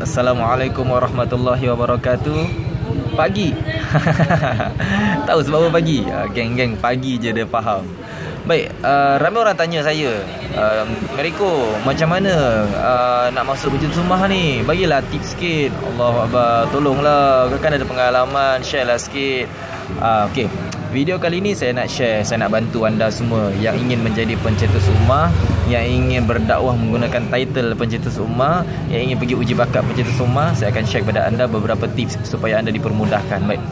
Assalamualaikum warahmatullahi wabarakatuh. Pagi. Tahu sebab apa pagi? Geng-geng pagi je dia faham. Baik, ramai orang tanya saya, Meriko, macam mana nak masuk berjun rumah ni? Bagilah tips sikit. Allahuakbar, tolonglah. Kan ada pengalaman, share lah sikit. Okey. Video kali ni saya nak share, saya nak bantu anda semua yang ingin menjadi pencetus ummah, yang ingin berdakwah menggunakan title pencetus ummah, yang ingin pergi uji bakat pencetus ummah. Saya akan share kepada anda beberapa tips supaya anda dipermudahkan. Baik.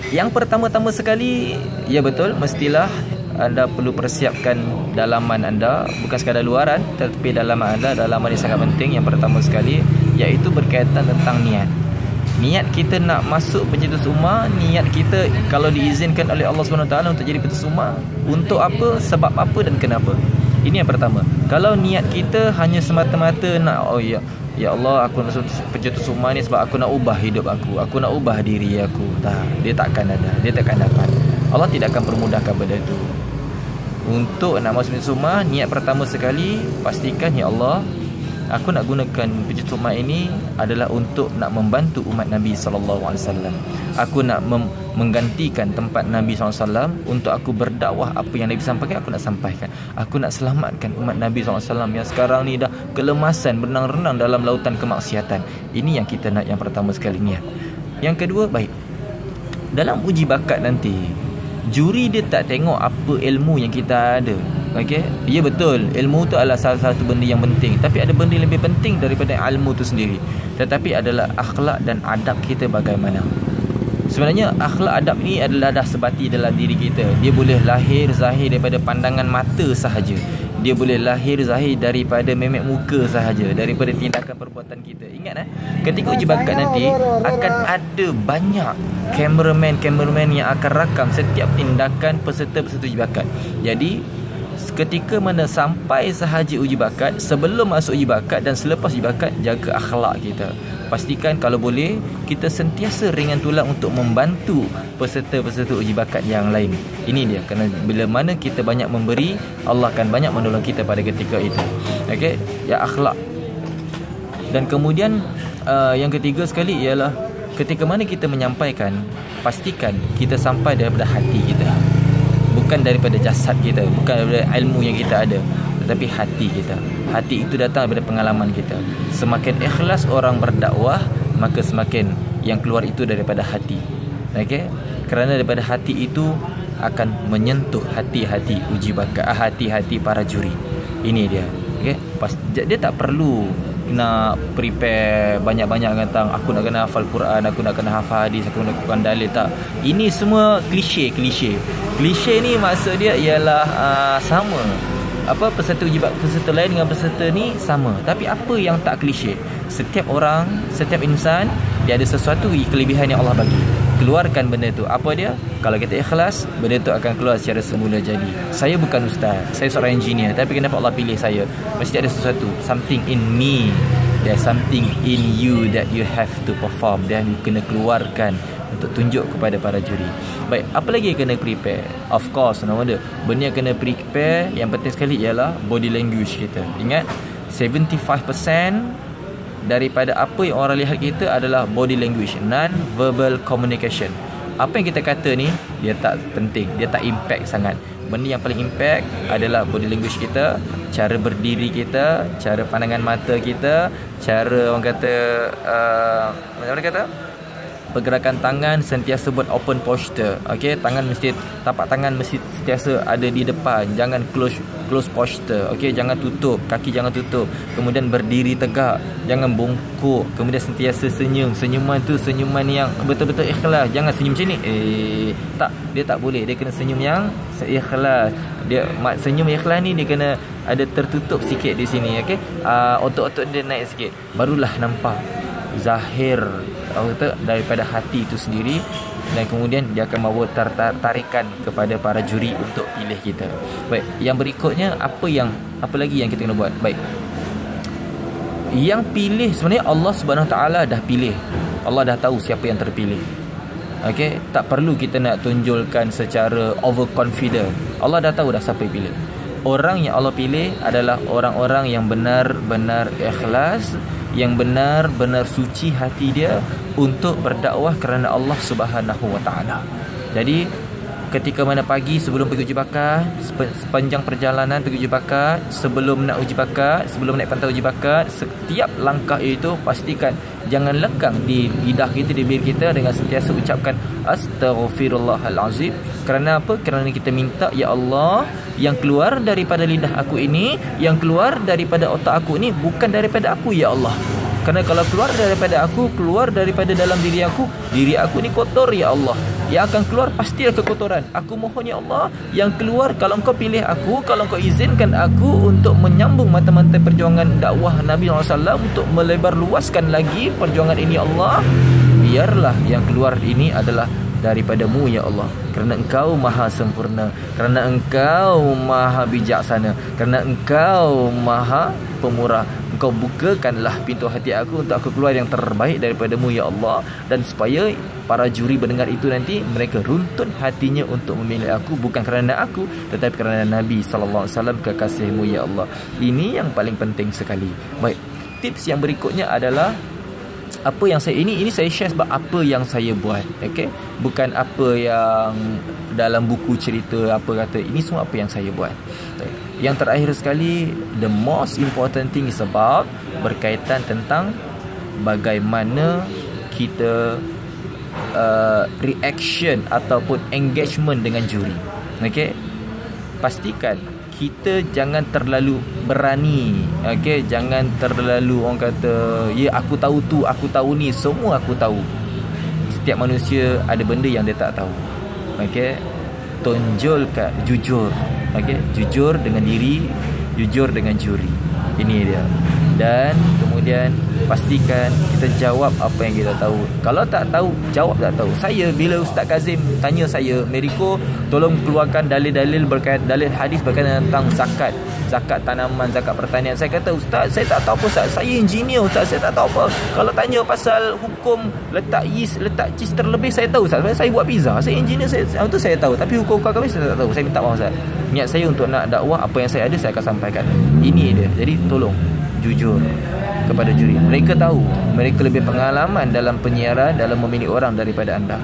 Yang pertama-tama sekali, ya betul, mestilah anda perlu persiapkan dalaman anda, bukan sekadar luaran, tetapi dalaman anda. Dalaman ini sangat penting. Yang pertama sekali, iaitu berkaitan tentang niat. Niat kita nak masuk pencetus ummah, niat kita kalau diizinkan oleh Allah SWT untuk jadi pencetus ummah, untuk apa, sebab apa dan kenapa. Ini yang pertama. Kalau niat kita hanya semata-mata nak, oh ya Allah, aku nak masuk pencetus ummah ni sebab aku nak ubah hidup aku nak ubah diri aku, dia takkan ada, dia takkan dapat. Allah tidak akan permudahkan benda itu. Untuk nak masuk pencetus ummah, niat pertama sekali, pastikan, ya Allah, aku nak gunakan pencetus ummah ini adalah untuk nak membantu umat Nabi SAW. Aku nak menggantikan tempat Nabi SAW. Untuk aku berdakwah, apa yang Nabi sampaikan, aku nak sampaikan. Aku nak selamatkan umat Nabi SAW yang sekarang ni dah kelemasan, berenang-renang dalam lautan kemaksiatan. Ini yang kita nak, yang pertama sekali, niat. Yang kedua, baik, dalam uji bakat nanti, juri dia tak tengok apa ilmu yang kita ada. Okey, ya betul, ilmu tu adalah salah satu benda yang penting, tapi ada benda yang lebih penting daripada ilmu tu sendiri. Tetapi adalah akhlak dan adab kita bagaimana. Sebenarnya akhlak adab ni adalah dah sebati dalam diri kita. Dia boleh lahir zahir daripada pandangan mata sahaja. Dia boleh lahir zahir daripada memek muka sahaja, daripada tindakan perbuatan kita. Ingat ketika uji bakat nanti akan ada banyak kameraman yang akan rakam setiap tindakan peserta-peserta uji bakat. Jadi ketika mana sampai sahaja uji bakat, sebelum masuk uji bakat dan selepas uji bakat, jaga akhlak kita. Pastikan kalau boleh kita sentiasa ringan tulang untuk membantu peserta-peserta uji bakat yang lain. Ini dia, kerana bila mana kita banyak memberi, Allah akan banyak menolong kita pada ketika itu. Okey, ya, akhlak. Dan kemudian yang ketiga sekali ialah ketika mana kita menyampaikan, pastikan kita sampai daripada hati kita, bukan daripada jasad kita, bukan daripada ilmu yang kita ada, tetapi hati kita. Hati itu datang daripada pengalaman kita. Semakin ikhlas orang berdakwah, maka semakin yang keluar itu daripada hati. Okey? Kerana daripada hati itu akan menyentuh hati-hati uji bakat, hati-hati para juri. Ini dia. Okey? Dia tak perlu nak prepare banyak-banyak tentang aku nak kena hafal Quran, aku nak kena hafal hadis, aku nak kena dalil. Tak. Ini semua klise. Klise ni maksud dia ialah sama. Apa, peserta uji bakat, peserta lain dengan peserta ni sama. Tapi apa yang tak klise? Setiap orang, setiap insan, dia ada sesuatu kelebihan yang Allah bagi. Keluarkan benda tu. Apa dia? Kalau kita ikhlas, benda tu akan keluar secara semula jadi. Saya bukan ustaz, saya seorang engineer, tapi kenapa Allah pilih saya? Mesti ada sesuatu, something in me. There's something in you that you have to perform, dan you kena keluarkan untuk tunjuk kepada para juri. Baik, apa lagi yang kena prepare? Of course, benda yang kena prepare yang penting sekali ialah body language kita. Ingat, 75% daripada apa yang orang lihat kita adalah body language, non-verbal communication. Apa yang kita kata ni, dia tak penting, dia tak impact sangat. Benda yang paling impact adalah body language kita, cara berdiri kita, cara pandangan mata kita, cara orang kata pergerakan tangan sentiasa buat open posture. Okey, tapak tangan mesti sentiasa ada di depan, jangan close posture. Okey, jangan tutup, kaki jangan tutup. Kemudian berdiri tegak, jangan bongkok. Kemudian sentiasa senyum. Senyuman tu senyuman yang betul-betul ikhlas. Jangan senyum macam ni. Dia tak boleh. Dia kena senyum yang ikhlas. Senyum ikhlas ni dia kena ada tertutup sikit di sini. Okey, otot-otot dia naik sikit. Barulah nampak zahir daripada hati itu sendiri, dan kemudian dia akan membawa tarikan kepada para juri untuk pilih kita. Baik, yang berikutnya apa lagi yang kita kena buat? Baik, yang pilih sebenarnya Allah Subhanahu Taala dah pilih. Allah dah tahu siapa yang terpilih. Okey, tak perlu kita nak tunjulkan secara overconfident. Allah dah tahu dah siapa yang pilih. Orang yang Allah pilih adalah orang-orang yang benar-benar ikhlas, yang benar-benar suci hati dia untuk berdakwah kerana Allah Subhanahu Wa Taala. Jadi ketika mana pagi sebelum pergi uji bakat, sepanjang perjalanan pergi uji bakat, sebelum nak uji bakat, sebelum naik pantau uji bakat, setiap langkah itu pastikan jangan lekang di lidah kita, di bibir kita dengan sentiasa ucapkan astaghfirullahalazim. Kerana apa? Kerana kita minta, ya Allah, yang keluar daripada lidah aku ini, yang keluar daripada otak aku ini bukan daripada aku, ya Allah. Kerana kalau keluar daripada aku, keluar daripada dalam diri aku ni kotor, ya Allah. Yang akan keluar pastilah kekotoran. Aku mohon, ya Allah, yang keluar, kalau Engkau pilih aku, kalau Engkau izinkan aku untuk menyambung mata-mata perjuangan dakwah Nabi SAW, untuk melebar luaskan lagi perjuangan ini, Allah, biarlah yang keluar ini adalah daripadamu, ya Allah. Kerana Engkau maha sempurna, kerana Engkau maha bijaksana, kerana Engkau maha pemurah. Engkau bukakanlah pintu hati aku untuk aku keluar yang terbaik daripadamu, ya Allah. Dan supaya para juri mendengar itu nanti, mereka runtun hatinya untuk memilih aku, bukan kerana aku, tetapi kerana Nabi SAW, kekasihmu, ya Allah. Ini yang paling penting sekali. Baik, tips yang berikutnya adalah apa yang saya ini saya share sebab apa yang saya buat, okey, bukan apa yang dalam buku cerita apa kata, ini semua apa yang saya buat. Yang terakhir sekali, the most important thing is about berkaitan tentang bagaimana kita reaction ataupun engagement dengan juri. Okey, pastikan kita jangan terlalu berani, okey, jangan terlalu orang kata, ya aku tahu tu, aku tahu ni, semua aku tahu. Setiap manusia ada benda yang dia tak tahu. Okey, tonjolkan jujur, okey, jujur dengan diri, jujur dengan juri. Ini dia. Dan kemudian pastikan kita jawab apa yang kita tahu. Kalau tak tahu, jawab tak tahu. Saya bila Ustaz Kazim tanya saya, Meriko tolong keluarkan dalil-dalil berkaitan, dalil hadis berkaitan tentang zakat tanaman, zakat pertanian. Saya kata, Ustaz, saya tak tahu apa, Ustaz. Saya engineer, Ustaz. Saya tak tahu apa. Kalau tanya pasal hukum letak yeast, letak cheese terlebih, saya tahu, Ustaz. Saya buat pizza. Saya engineer, itu saya tahu. Tapi hukum kami saya tak tahu. Saya minta maaf, Ustaz. Niat saya untuk nak dakwah, apa yang saya ada saya akan sampaikan. Ini dia. Jadi tolong jujur kepada juri. Mereka tahu, mereka lebih pengalaman dalam penyiaran, dalam memilih orang daripada anda.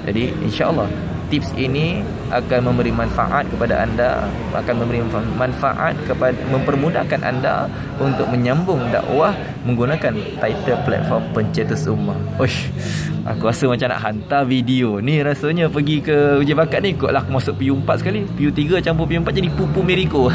Jadi insya-Allah tips ini akan memberi manfaat kepada anda, akan memberi manfaat kepada, mempermudahkan anda untuk menyambung dakwah menggunakan title platform pencetus ummah. Oish, aku rasa macam nak hantar video ni rasanya pergi ke uji bakat ni. Ikutlah aku masuk PU4 sekali, PU3 campur PU4 jadi Pupu Meriko.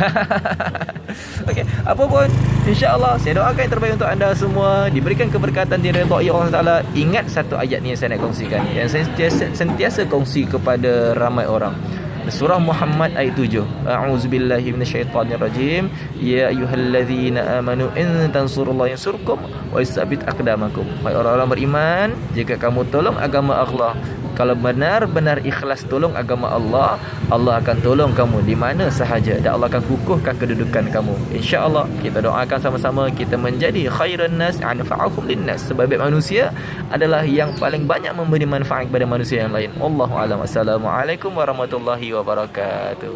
Okey, apa pun insya-Allah saya doakan yang terbaik untuk anda semua, diberikan keberkatan, diridhai Allah Taala. Ingat satu ayat ni yang saya nak kongsikan, yang saya sentiasa kongsi kepada ramai orang. Surah Muhammad ayat 7. A'udzubillahi minasyaitonirrajim. Ya ayyuhallazina amanu in tansurullaha yansurkum wa yusabbit aqdamakum. Wahai orang-orang beriman, jika kamu tolong agama Allah, kalau benar-benar ikhlas tolong agama Allah, Allah akan tolong kamu di mana sahaja dan Allah akan kukuhkan kedudukan kamu. Insya-Allah kita doakan sama-sama kita menjadi khairun nas anfa'uhum linnas. Sebab manusia adalah yang paling banyak memberi manfaat kepada manusia yang lain. Wallahu a'lam. Assalamualaikum warahmatullahi wabarakatuh.